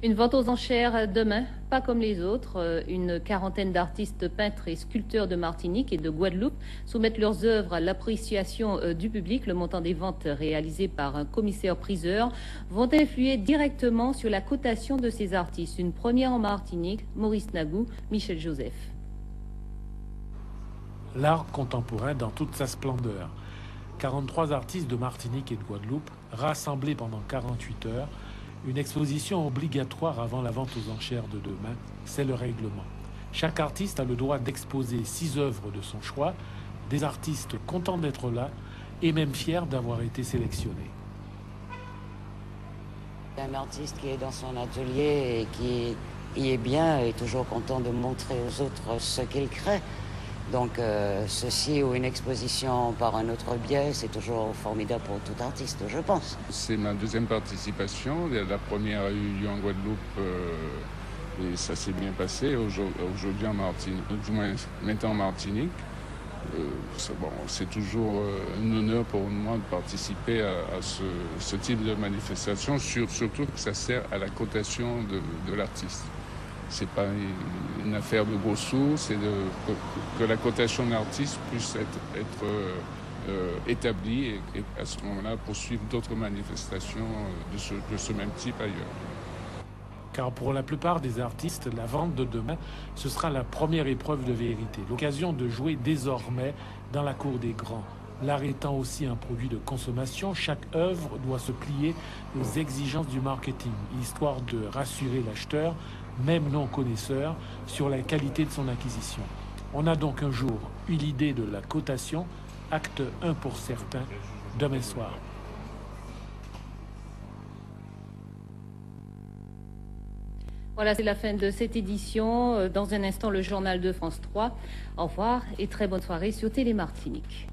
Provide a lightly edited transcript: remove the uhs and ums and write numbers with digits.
Une vente aux enchères demain, pas comme les autres. Une quarantaine d'artistes peintres et sculpteurs de Martinique et de Guadeloupe soumettent leurs œuvres à l'appréciation du public. Le montant des ventes réalisées par un commissaire-priseur vont influer directement sur la cotation de ces artistes. Une première en Martinique, Maurice Nagou, Michel Joseph. L'art contemporain dans toute sa splendeur. 43 artistes de Martinique et de Guadeloupe rassemblés pendant 48 heures. Une exposition obligatoire avant la vente aux enchères de demain, c'est le règlement. Chaque artiste a le droit d'exposer 6 œuvres de son choix, des artistes contents d'être là et même fiers d'avoir été sélectionnés. Un artiste qui est dans son atelier et qui y est bien est toujours content de montrer aux autres ce qu'il crée. Donc ceci ou une exposition par un autre biais, c'est toujours formidable pour tout artiste, je pense. C'est ma deuxième participation. La première a eu lieu en Guadeloupe et ça s'est bien passé. Aujourd'hui en Martinique, du moins maintenant en Martinique. C'est toujours un honneur pour moi de participer à ce type de manifestation, surtout que ça sert à la cotation de l'artiste. C'est pas une affaire de gros sous, c'est que la cotation de l'artiste puisse être établie et à ce moment-là poursuivre d'autres manifestations de ce même type ailleurs. Car pour la plupart des artistes, la vente de demain, ce sera la première épreuve de vérité, l'occasion de jouer désormais dans la cour des grands. L'art étant aussi un produit de consommation, chaque œuvre doit se plier aux exigences du marketing, histoire de rassurer l'acheteur, même non connaisseur, sur la qualité de son acquisition. On a donc un jour eu l'idée de la cotation, acte 1 pour certains, demain soir. Voilà, c'est la fin de cette édition. Dans un instant, le journal de France 3. Au revoir et très bonne soirée sur Télé Martinique.